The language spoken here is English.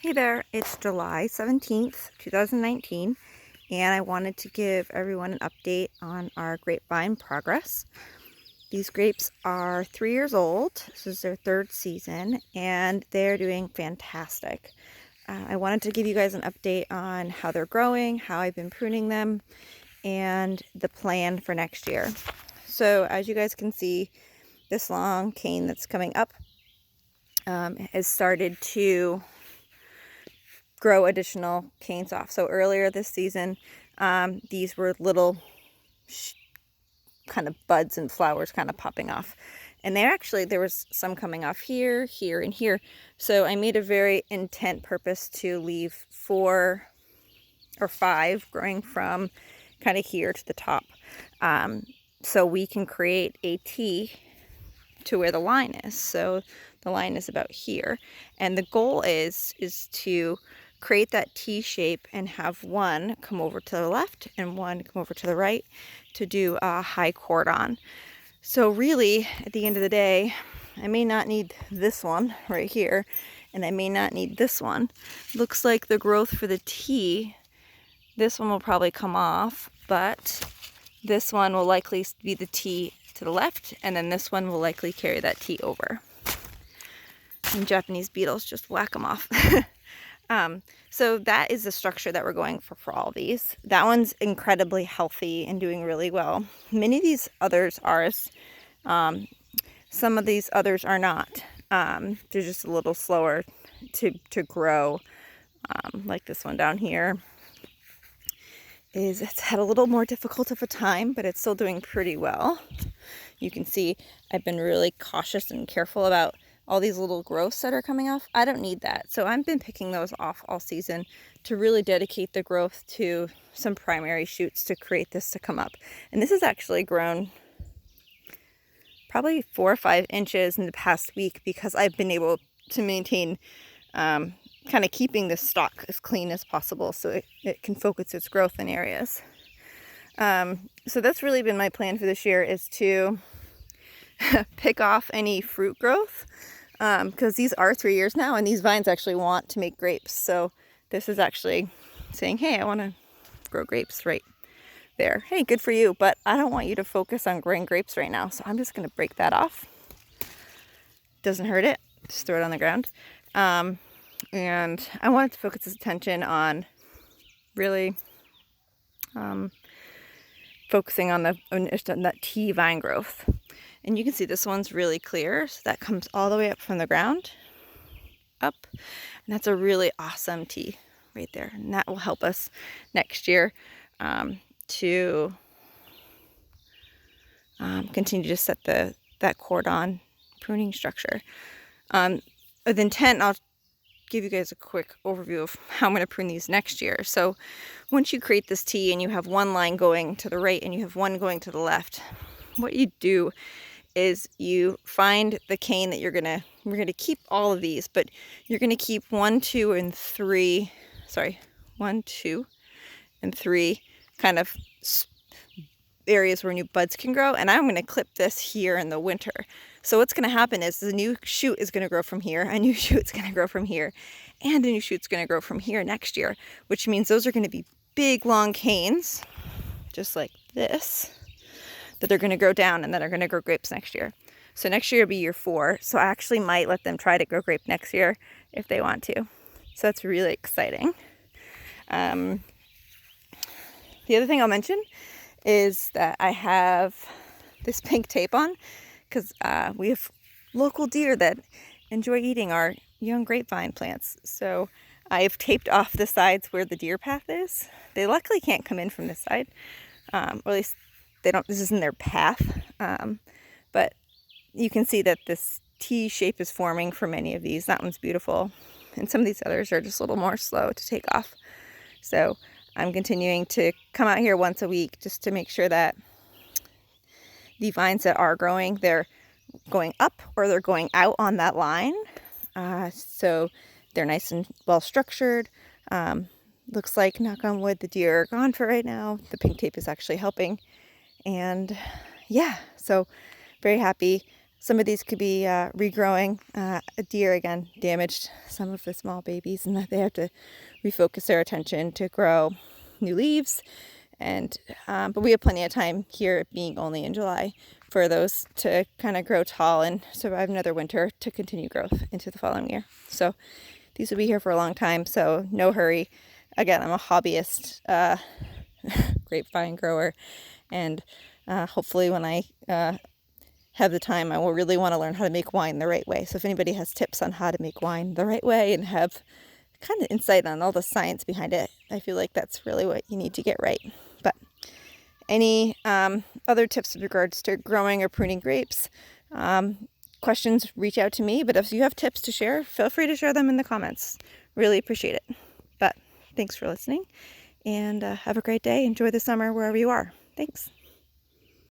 Hey there, it's July 17th, 2019, and I wanted to give everyone an update on our grapevine progress. These grapes are 3 years old. This is their third season, and they're doing fantastic. I wanted to give you guys an update on how they're growing, how I've been pruning them, and the plan for next year. So as you guys can see, this long cane that's coming up has started to grow additional canes off. So earlier this season, these were little kind of buds and flowers kind of popping off. And there was some coming off here, here, and here. So I made a very intent purpose to leave 4 or 5 growing from kind of here to the top. So we can create a T to where the line is. So the line is about here. And the goal is to create that T shape and have one come over to the left and one come over to the right to do a high cordon. So really, at the end of the day, I may not need this one right here, and I may not need this one. Looks like the growth for the T, this one will probably come off, but this one will likely be the T to the left, and then this one will likely carry that T over. And Japanese beetles just whack them off. So that is the structure that we're going for all these. That one's incredibly healthy and doing really well. Many of these others are, some of these others are not. They're just a little slower to grow. Like this one down here it's had a little more difficult of a time, but it's still doing pretty well. You can see I've been really cautious and careful about all these little growths that are coming off. I don't need that. So I've been picking those off all season to really dedicate the growth to some primary shoots to create this to come up. And this has actually grown probably 4 or 5 inches in the past week because I've been able to maintain kind of keeping this stalk as clean as possible so it can focus its growth in areas. So that's really been my plan for this year, is to pick off any fruit growth. Because these are 3 years now, and these vines actually want to make grapes. So this is actually saying, hey, I want to grow grapes right there. Hey, good for you, but I don't want you to focus on growing grapes right now. So I'm just going to break that off. Doesn't hurt it. Just throw it on the ground. And I wanted to focus his attention on really focusing on that tea vine growth. And you can see this one's really clear, so that comes all the way up from the ground, up, and that's a really awesome tea right there. And that will help us next year to continue to set that cordon pruning structure. With intent, I'll give you guys a quick overview of how I'm going to prune these next year. So once you create this T and you have one line going to the right and you have one going to the left, what you do is you find the cane that we're going to keep all of these, but you're going to keep 1, 2, and 3 kind of areas where new buds can grow, and I'm going to clip this here in the winter. So what's going to happen is the new shoot is going to grow from here, a new shoot's going to grow from here, and a new shoot's going to grow from here next year, which means those are going to be big long canes, just like this, that are going to grow down and that are going to grow grapes next year. So next year will be year 4. So I actually might let them try to grow grape next year if they want to. So that's really exciting. The other thing I'll mention is that I have this pink tape on because we have local deer that enjoy eating our young grapevine plants. So I've taped off the sides where the deer path is. They luckily can't come in from this side, or at least this isn't their path, but you can see that this T shape is forming for many of these. That one's beautiful, and some of these others are just a little more slow to take off. So I'm continuing to come out here once a week just to make sure that the vines that are growing, they're going up or they're going out on that line. So they're nice and well structured. Looks like, knock on wood, the deer are gone for right now. The pink tape is actually helping. And yeah, so very happy. Some of these could be regrowing. A deer, again, damaged some of the small babies, and they have to refocus their attention to grow new leaves. And but we have plenty of time here, being only in July, for those to kind of grow tall and survive another winter to continue growth into the following year. So these will be here for a long time, so no hurry. Again, I'm a hobbyist grapevine grower, and hopefully when I have the time, I will really want to learn how to make wine the right way. So if anybody has tips on how to make wine the right way and have kind of insight on all the science behind it, I feel like that's really what you need to get right. But any other tips with regards to growing or pruning grapes, questions, reach out to me. But if you have tips to share, feel free to share them in the comments. Really appreciate it. But thanks for listening, and have a great day. Enjoy the summer wherever you are. Thanks.